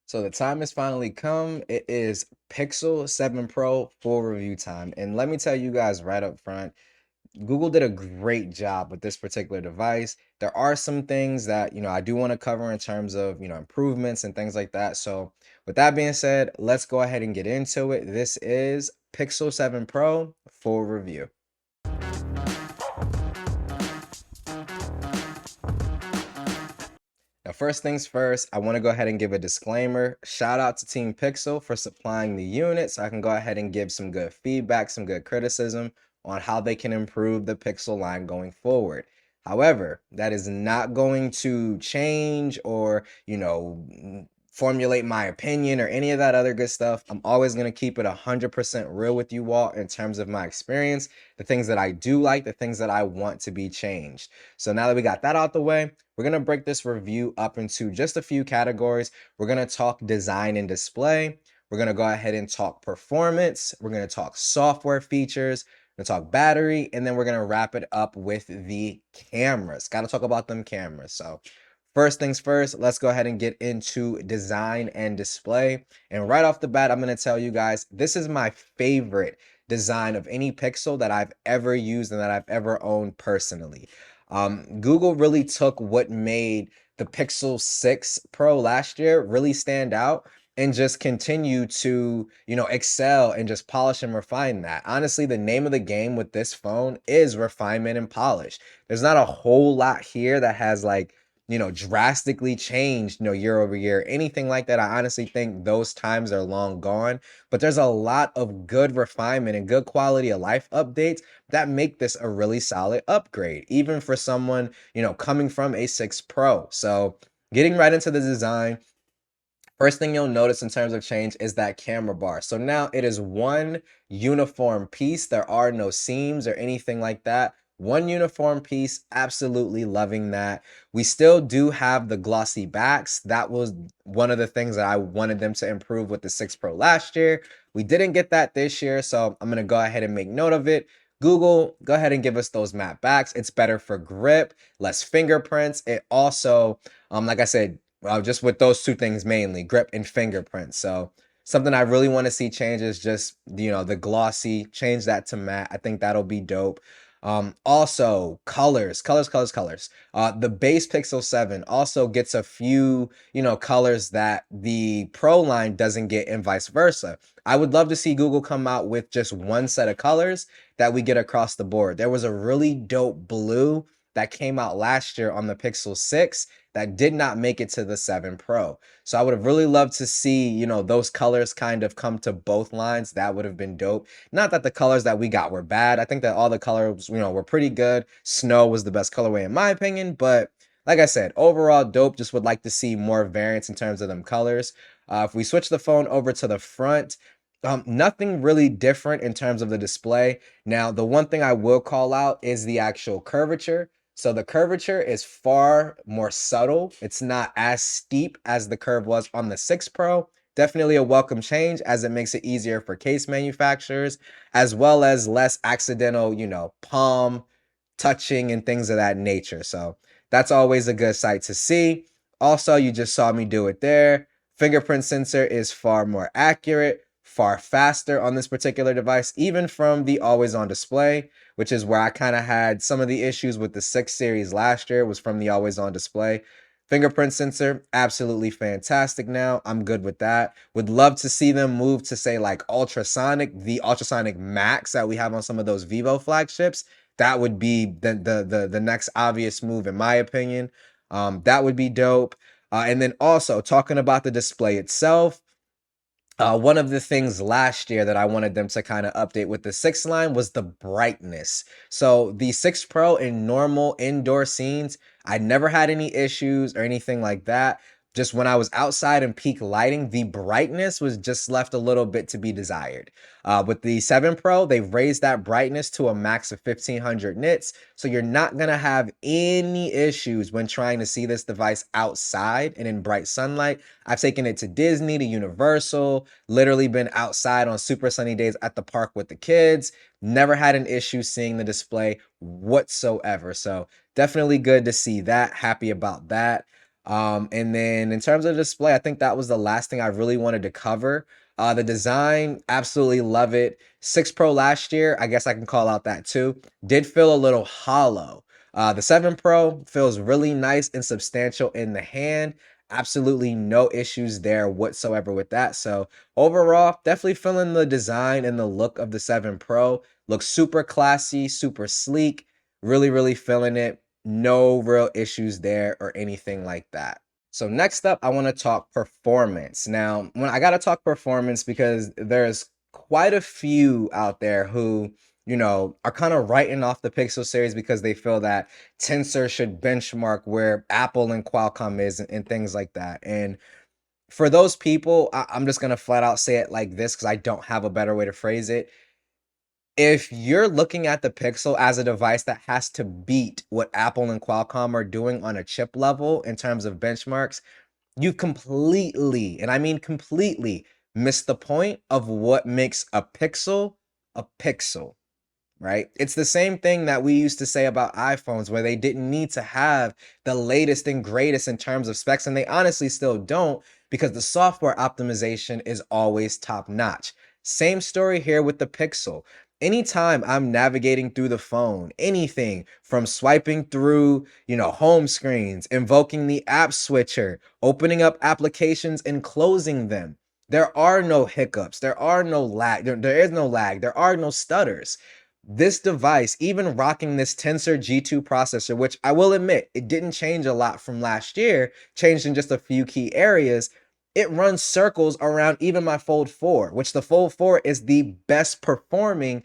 So the time has finally come. It is Pixel 7 Pro full review time. And let me tell you guys right up front, Google did a great job with this particular device. There are some things that, I do want to cover in terms of, improvements and things like that. So with that being said, let's go ahead and get into it. This is Pixel 7 Pro full review. Now, first things first, I want to go ahead and give a disclaimer. Shout out to Team Pixel for supplying the unit so I can go ahead and give some good feedback, some good criticism on how they can improve the Pixel line going forward. However, that is not going to change or, formulate my opinion or any of that other good stuff. I'm always going to keep it 100% real with you all in terms of my experience, the things that I do like, the things that I want to be changed. So now that we got that out the way, we're going to break this review up into just a few categories. We're going to talk design and display. We're going to go ahead and talk performance. We're going to talk software features. We're going to talk battery. And then we're going to wrap it up with the cameras. Got to talk about them cameras. So first things first, let's go ahead and get into design and display. And right off the bat, I'm going to tell you guys, this is my favorite design of any Pixel that I've ever used and that I've ever owned personally. Google really took what made the Pixel 6 Pro last year really stand out and just continue to, excel and just polish and refine that. Honestly, the name of the game with this phone is refinement and polish. There's not a whole lot here that has drastically changed, year over year, anything like that. I honestly think those times are long gone, but there's a lot of good refinement and good quality of life updates that make this a really solid upgrade, even for someone, coming from a 6 Pro. So getting right into the design, first thing you'll notice in terms of change is that camera bar. So now it is one uniform piece. There are no seams or anything like that. One uniform piece, absolutely loving that. We still do have the glossy backs. That was one of the things that I wanted them to improve with the 6 Pro last year. We didn't get that this year, so I'm going to go ahead and make note of it. Google, go ahead and give us those matte backs. It's better for grip, less fingerprints. It also, like I said, just with those two things mainly, grip and fingerprints. So something I really want to see change is just, the glossy, change that to matte. I think that'll be dope. Also colors. The base Pixel 7 also gets a few, colors that the Pro line doesn't get and vice versa. I would love to see Google come out with just one set of colors that we get across the board. There was a really dope blue that came out last year on the Pixel 6 that did not make it to the 7 Pro. So I would have really loved to see, those colors kind of come to both lines. That would have been dope. Not that the colors that we got were bad. I think that all the colors, were pretty good. Snow was the best colorway in my opinion, but like I said, overall dope. Just would like to see more variance in terms of them colors. If we switch the phone over to the front, nothing really different in terms of the display. Now, the one thing I will call out is the actual curvature. So the curvature is far more subtle. It's not as steep as the curve was on the 6 Pro. Definitely a welcome change as it makes it easier for case manufacturers, as well as less accidental, palm touching and things of that nature. So that's always a good sight to see. Also, you just saw me do it there. Fingerprint sensor is far more accurate, far faster on this particular device, even from the always on display, which is where I kind of had some of the issues with the 6 series last year, was from the always on display. Fingerprint sensor, absolutely fantastic now. I'm good with that. Would love to see them move to say like ultrasonic, the ultrasonic max that we have on some of those Vivo flagships. That would be the next obvious move in my opinion. That would be dope. And then also talking about the display itself, one of the things last year that I wanted them to kind of update with the 6 line was the brightness. So the 6 Pro in normal indoor scenes, I never had any issues or anything like that. Just when I was outside in peak lighting, the brightness was just left a little bit to be desired. With the 7 Pro, they've raised that brightness to a max of 1500 nits. So you're not going to have any issues when trying to see this device outside and in bright sunlight. I've taken it to Disney, to Universal, literally been outside on super sunny days at the park with the kids. Never had an issue seeing the display whatsoever. So definitely good to see that. Happy about that. And then in terms of the display, I think that was the last thing I really wanted to cover. The design, absolutely love it. 6 Pro last year, I guess I can call out that too, did feel a little hollow. The 7 Pro feels really nice and substantial in the hand. Absolutely no issues there whatsoever with that. So overall, definitely feeling the design and the look of the 7 Pro. Looks super classy, super sleek. Really, really feeling it. No real issues there or anything like that. So next up, I want to talk performance. Now, when I got to talk performance because there's quite a few out there who, are kind of writing off the Pixel series because they feel that Tensor should benchmark where Apple and Qualcomm is and things like that. And for those people, I'm just going to flat out say it like this because I don't have a better way to phrase it. If you're looking at the Pixel as a device that has to beat what Apple and Qualcomm are doing on a chip level in terms of benchmarks, you completely, and I mean completely, missed the point of what makes a pixel, right? It's the same thing that we used to say about iPhones, where they didn't need to have the latest and greatest in terms of specs, and they honestly still don't because the software optimization is always top notch. Same story here with the Pixel. Anytime I'm navigating through the phone, anything from swiping through, home screens, invoking the app switcher, opening up applications and closing them, there are no hiccups. There are no lag. There is no lag. There are no stutters. This device, even rocking this Tensor G2 processor, which I will admit, it didn't change a lot from last year, changed in just a few key areas. It runs circles around even my Fold 4, which the Fold 4 is the best performing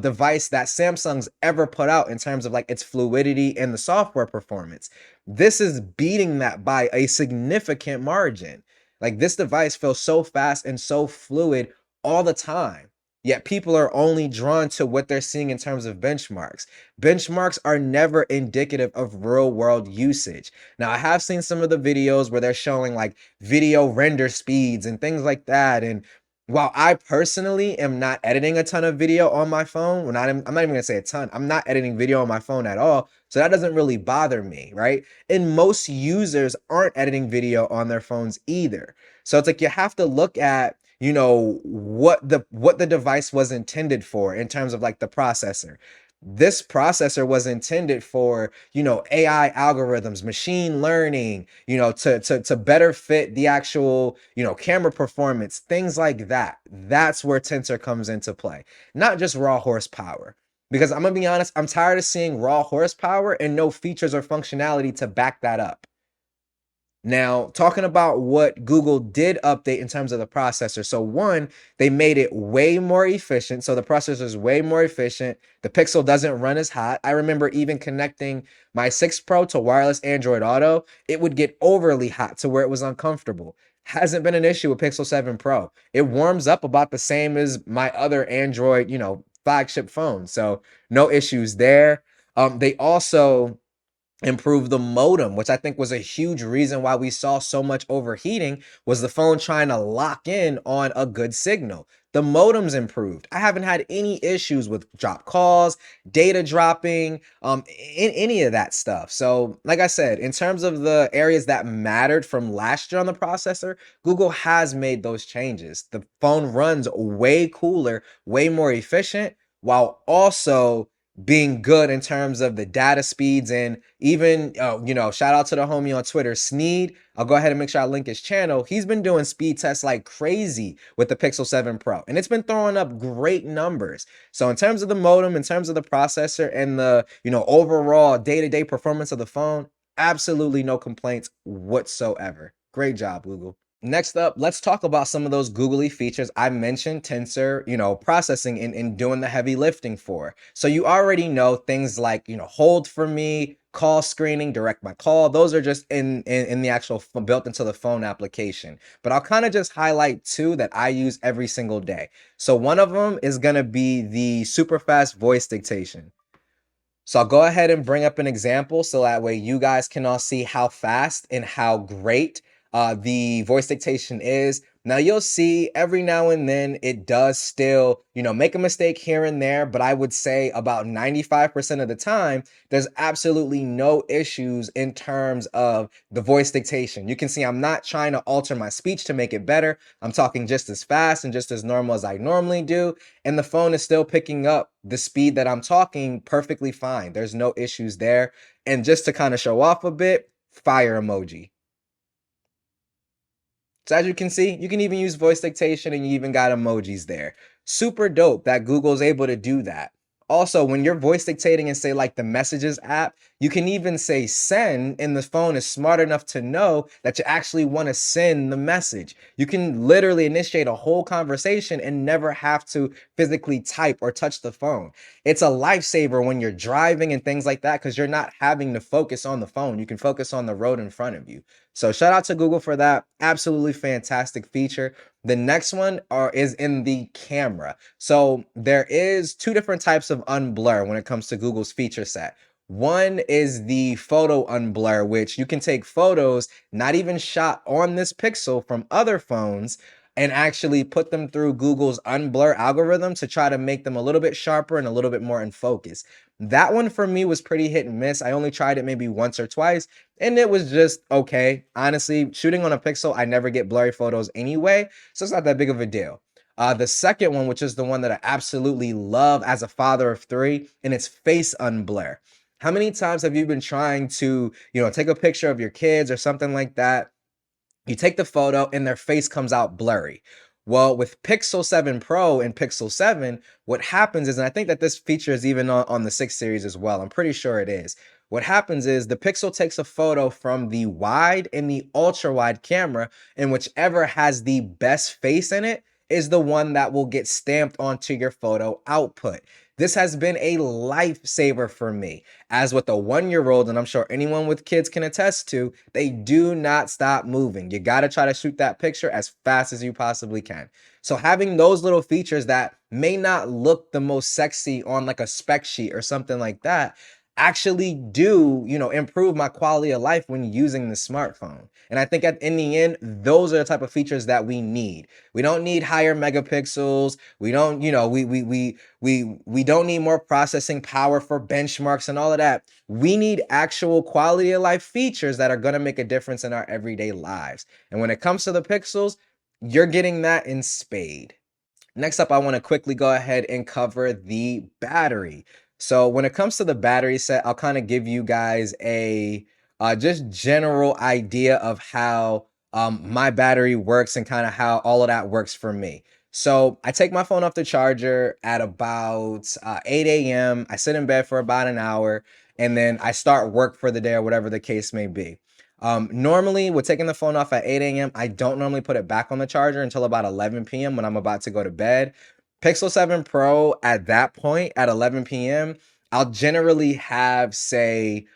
device that Samsung's ever put out in terms of like its fluidity and the software performance. This is beating that by a significant margin. Like this device feels so fast and so fluid all the time. Yet people are only drawn to what they're seeing in terms of benchmarks. Benchmarks are never indicative of real world usage. Now, I have seen some of the videos where they're showing like video render speeds and things like that. And while I personally am not editing a ton of video on my phone, I'm not even gonna say a ton, I'm not editing video on my phone at all. So that doesn't really bother me, right? And most users aren't editing video on their phones either. So it's like you have to look at what the device was intended for in terms of like the processor. This processor was intended for, AI algorithms, machine learning, to better fit the actual, camera performance, things like that. That's where Tensor comes into play, not just raw horsepower. Because I'm gonna be honest, I'm tired of seeing raw horsepower and no features or functionality to back that up. Now, talking about what Google did update in terms of the processor. So, one, they made it way more efficient. So, the processor is way more efficient. The Pixel doesn't run as hot. I remember even connecting my 6 Pro to wireless Android Auto, it would get overly hot to where it was uncomfortable. Hasn't been an issue with Pixel 7 Pro. It warms up about the same as my other Android, flagship phone. So, no issues there. They also improve the modem, which I think was a huge reason why we saw so much overheating, was the phone trying to lock in on a good signal. The modem's improved. I haven't had any issues with drop calls, data dropping, in any of that stuff. So, like I said, in terms of the areas that mattered from last year on the processor, Google has made those changes. The phone runs way cooler, way more efficient, while also being good in terms of the data speeds. And even shout out to the homie on Twitter, Sneed. I'll go ahead and make sure I link his channel. He's been doing speed tests like crazy with the Pixel 7 Pro, and it's been throwing up great numbers. So in terms of the modem, in terms of the processor, and the overall day-to-day performance of the phone, absolutely no complaints whatsoever. Great job, Google. Next up, let's talk about some of those googly features I mentioned Tensor, processing and doing the heavy lifting for. So you already know things like, hold for me, call screening, direct my call. Those are just in the actual built into the phone application. But I'll kind of just highlight two that I use every single day. So one of them is going to be the super fast voice dictation. So I'll go ahead and bring up an example so that way you guys can all see how fast and how great the voice dictation is. Now you'll see every now and then it does still, make a mistake here and there, but I would say about 95% of the time, there's absolutely no issues in terms of the voice dictation. You can see I'm not trying to alter my speech to make it better. I'm talking just as fast and just as normal as I normally do, and the phone is still picking up the speed that I'm talking perfectly fine. There's no issues there. And just to kind of show off a bit, fire emoji. So as you can see, you can even use voice dictation and you even got emojis there. Super dope that Google's able to do that. Also, when you're voice dictating and say like the messages app, you can even say send and the phone is smart enough to know that you actually want to send the message. You can literally initiate a whole conversation and never have to physically type or touch the phone. It's a lifesaver when you're driving and things like that because you're not having to focus on the phone. You can focus on the road in front of you. So shout out to Google for that. Absolutely fantastic feature. The next one is in the camera. So there is two different types of unblur when it comes to Google's feature set. One is the photo unblur, which you can take photos not even shot on this Pixel from other phones and actually put them through Google's unblur algorithm to try to make them a little bit sharper and a little bit more in focus. That one for me was pretty hit and miss. I only tried it maybe once or twice and it was just okay. Honestly, shooting on a Pixel, I never get blurry photos anyway, so it's not that big of a deal. The second one, which is the one that I absolutely love as a father of three, and it's face unblur. How many times have you been trying to, take a picture of your kids or something like that? You take the photo and their face comes out blurry. Well, with Pixel 7 Pro and Pixel 7, what happens is, and I think that this feature is even on the 6 series as well. I'm pretty sure it is. What happens is the Pixel takes a photo from the wide and the ultra wide camera, and whichever has the best face in it is the one that will get stamped onto your photo output. This has been a lifesaver for me. As with a 1-year-old, and I'm sure anyone with kids can attest to, they do not stop moving. You got to try to shoot that picture as fast as you possibly can. So having those little features that may not look the most sexy on like a spec sheet or something like that actually do, improve my quality of life when using the smartphone. And I think in the end, those are the type of features that we need. We don't need higher megapixels. We don't, we don't need more processing power for benchmarks and all of that. We need actual quality of life features that are going to make a difference in our everyday lives. And when it comes to the pixels, you're getting that in spade. Next up, I want to quickly go ahead and cover the battery. So when it comes to the battery set, I'll kind of give you guys a just general idea of how my battery works and kind of how all of that works for me. So I take my phone off the charger at about 8 a.m. I sit in bed for about an hour, and then I start work for the day or whatever the case may be. Normally, with taking the phone off at 8 a.m., I don't normally put it back on the charger until about 11 p.m. when I'm about to go to bed. Pixel 7 Pro at that point at 11 p.m., I'll generally have, say,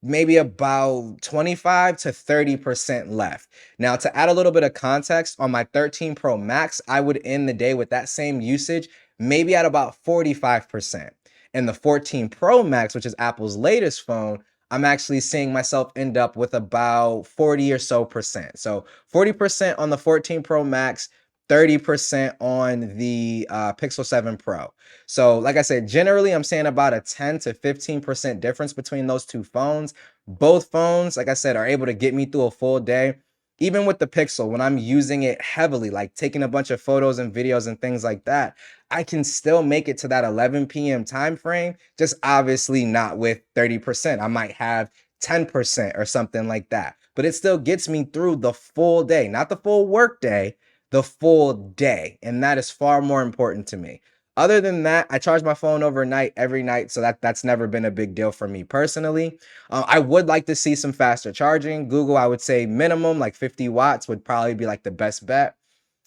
maybe about 25 to 30% left. Now, to add a little bit of context, on my 13 Pro Max, I would end the day with that same usage, maybe at about 45%. And the 14 Pro Max, which is Apple's latest phone, I'm actually seeing myself end up with about 40 or so percent. So 40% on the 14 Pro Max, 30% on the Pixel 7 Pro. So like I said, generally I'm saying about a 10 to 15% difference between those two phones. Both phones, like I said, are able to get me through a full day. Even with the Pixel, when I'm using it heavily, like taking a bunch of photos and videos and things like that, I can still make it to that 11 p.m. time frame, just obviously not with 30%. I might have 10% or something like that. But it still gets me through the full day, not the full work day, the full day. And that is far more important to me. Other than that, I charge my phone overnight every night, so that's never been a big deal for me personally. I would like to see some faster charging. Google, I would say minimum like 50 watts would probably be like the best bet.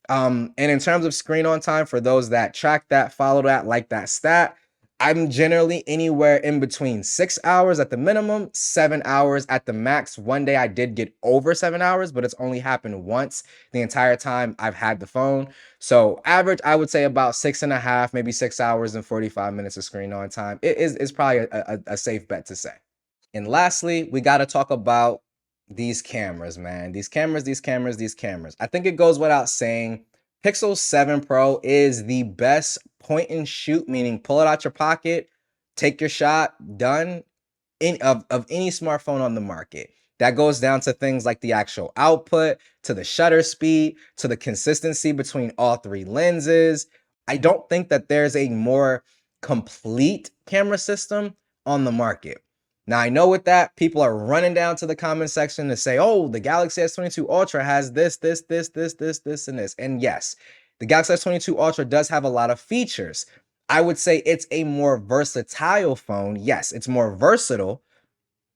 And in terms of screen on time, for those that track that, follow that, like that stat, I'm generally anywhere in between 6 hours at the minimum, 7 hours at the max. One day I did get over 7 hours, but it's only happened once the entire time I've had the phone. So average, I would say about 6.5, maybe 6 hours and 45 minutes of screen on time. It is probably a safe bet to say. And lastly, we got to talk about These cameras, man. These cameras. I think it goes without saying, Pixel 7 Pro is the best point and shoot, meaning pull it out your pocket, take your shot, done, of any smartphone on the market. That goes down to things like the actual output, to the shutter speed, to the consistency between all three lenses. I don't think that there's a more complete camera system on the market. Now, I know with that, people are running down to the comment section to say, oh, the Galaxy S22 Ultra has this, and this. And yes, the Galaxy S22 Ultra does have a lot of features. I would say it's a more versatile phone. Yes, it's more versatile,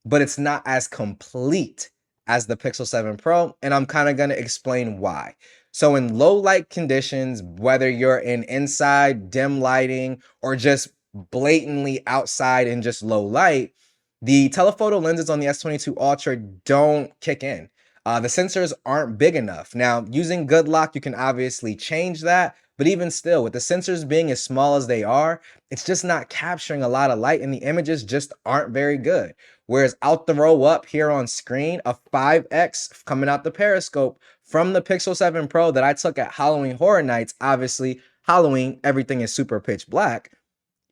but it's not as complete as the Pixel 7 Pro, and I'm kind of going to explain why. So in low light conditions, whether you're in inside dim lighting or just blatantly outside in just low light, the telephoto lenses on the S22 Ultra don't kick in. The sensors aren't big enough. Now, using good lock, you can obviously change that, but even still, with the sensors being as small as they are, it's just not capturing a lot of light, and the images just aren't very good. Whereas out the row up here on screen, a 5x coming out the periscope from the Pixel 7 Pro that I took at Halloween Horror Nights. Obviously, Halloween, everything is super pitch black.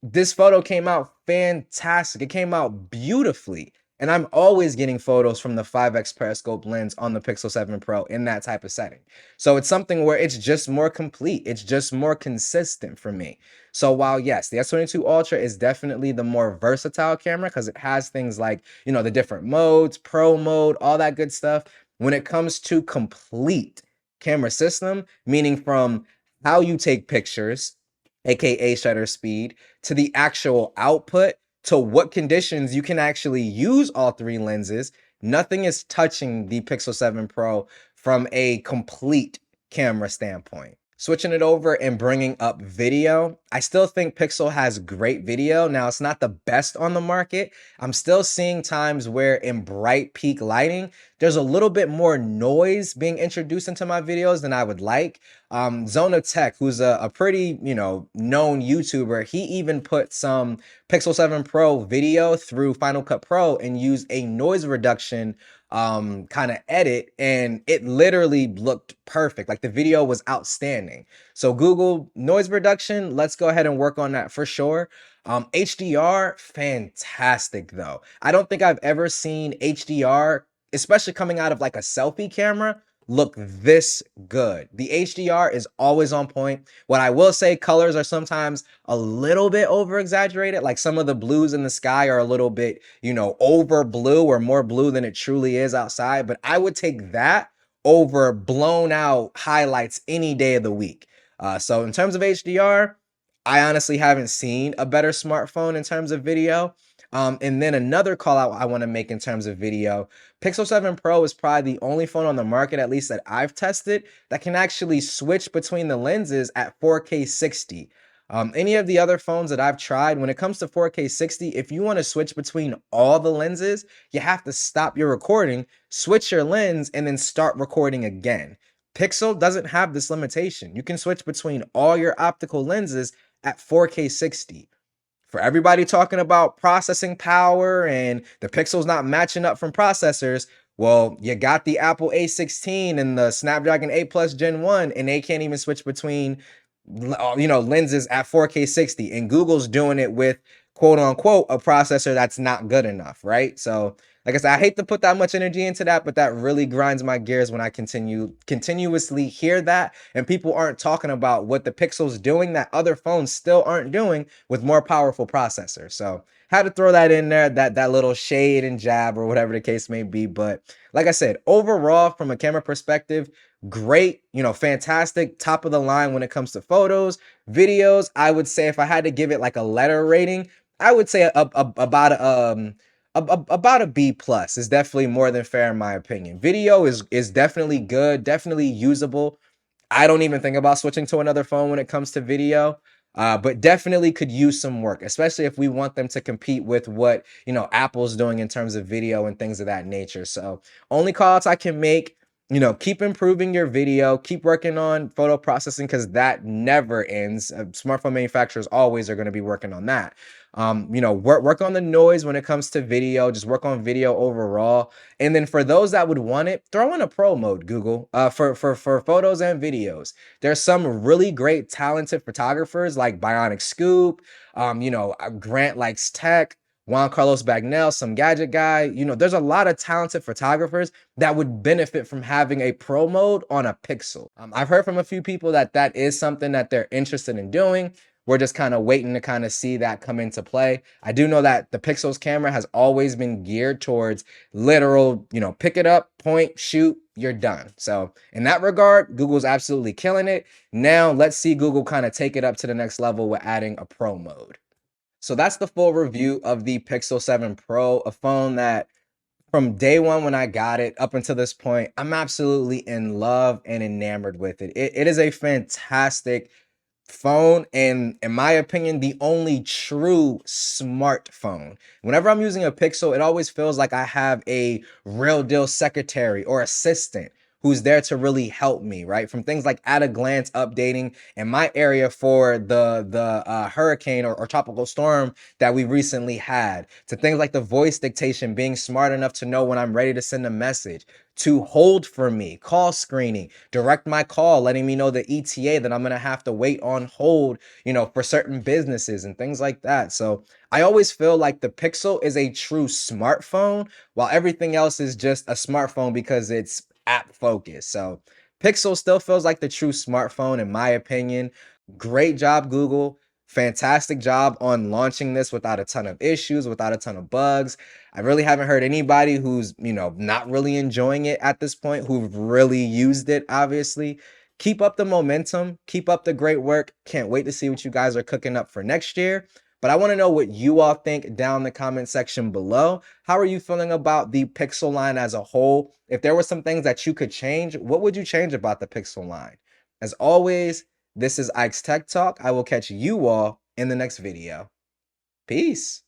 This photo came out fantastic. It came out beautifully. And I'm always getting photos from the 5x periscope lens on the Pixel 7 Pro in that type of setting. So it's something where it's just more complete. It's just more consistent for me. So while yes, the S22 Ultra is definitely the more versatile camera because it has things like, the different modes, pro mode, all that good stuff. When it comes to complete camera system, meaning from how you take pictures, aka shutter speed, to the actual output, to what conditions you can actually use all three lenses, nothing is touching the Pixel 7 Pro from a complete camera standpoint. Switching it over and bringing up video, I still think Pixel has great video. Now, it's not the best on the market. I'm still seeing times where in bright peak lighting, there's a little bit more noise being introduced into my videos than I would like. Zona Tech, who's a pretty, known YouTuber, he even put some Pixel 7 Pro video through Final Cut Pro and used a noise reduction kind of edit, and it literally looked perfect. Like the video was outstanding. So Google noise reduction, let's go ahead and work on that for sure. HDR, fantastic though. I don't think I've ever seen HDR, especially coming out of like a selfie camera, look this good. The HDR is always on point. What I will say, colors are sometimes a little bit over exaggerated. Like some of the blues in the sky are a little bit, over blue or more blue than it truly is outside. But I would take that over blown out highlights any day of the week. So in terms of HDR, I honestly haven't seen a better smartphone in terms of video. And then another call out I want to make in terms of video, Pixel 7 Pro is probably the only phone on the market, at least that I've tested, that can actually switch between the lenses at 4K 60. Any of the other phones that I've tried, when it comes to 4K 60, if you want to switch between all the lenses, you have to stop your recording, switch your lens, and then start recording again. Pixel doesn't have this limitation. You can switch between all your optical lenses at 4K 60. For everybody talking about processing power and the Pixel's not matching up from processors, well, you got the Apple A16 and the Snapdragon 8 Plus Gen 1, and they can't even switch between lenses at 4K 60. And Google's doing it with quote unquote a processor that's not good enough, right? So like I said, I hate to put that much energy into that, but that really grinds my gears when I continuously hear that, and people aren't talking about what the Pixel's doing that other phones still aren't doing with more powerful processors. So had to throw that in there, that little shade and jab or whatever the case may be. But like I said, overall, from a camera perspective, great, fantastic, top of the line when it comes to photos, videos. I would say if I had to give it like a letter rating, I would say about a B plus is definitely more than fair in my opinion. Video is definitely good, definitely usable. I don't even think about switching to another phone when it comes to video. But definitely could use some work, especially if we want them to compete with what Apple's doing in terms of video and things of that nature. So only call outs I can make, keep improving your video, keep working on photo processing because that never ends. Smartphone manufacturers always are going to be working on that. Work on the noise when it comes to video. Just work on video overall. And then for those that would want it, throw in a pro mode, Google, for photos and videos. There's some really great talented photographers like Bionic Scoop, Grant Likes Tech, Juan Carlos Bagnell, some gadget guy. There's a lot of talented photographers that would benefit from having a pro mode on a Pixel. I've heard from a few people that that is something that they're interested in doing. We're just kind of waiting to kind of see that come into play. I do know that the Pixel's camera has always been geared towards literal, pick it up, point, shoot, you're done. So in that regard, Google's absolutely killing it. Now let's see Google kind of take it up to the next level with adding a pro mode. So that's the full review of the Pixel 7 Pro, a phone that from day one when I got it up until this point, I'm absolutely in love and enamored with it. It is a fantastic phone, and in my opinion, the only true smartphone. Whenever I'm using a Pixel, it always feels like I have a real deal secretary or assistant who's there to really help me, right? From things like at a glance updating in my area for the hurricane or tropical storm that we recently had, to things like the voice dictation, being smart enough to know when I'm ready to send a message, to hold for me, call screening, direct my call, letting me know the ETA that I'm gonna have to wait on hold, for certain businesses and things like that. So I always feel like the Pixel is a true smartphone, while everything else is just a smartphone because it's app focused. So Pixel still feels like the true smartphone, in my opinion. Great job, Google. Fantastic job on launching this without a ton of issues, without a ton of bugs. I really haven't heard anybody who's, not really enjoying it at this point, who've really used it, obviously. Keep up the momentum, keep up the great work. Can't wait to see what you guys are cooking up for next year. But I want to know what you all think down in the comment section below. How are you feeling about the Pixel line as a whole? If there were some things that you could change, what would you change about the Pixel line? As always, this is Ike's Tech Talk. I will catch you all in the next video. Peace.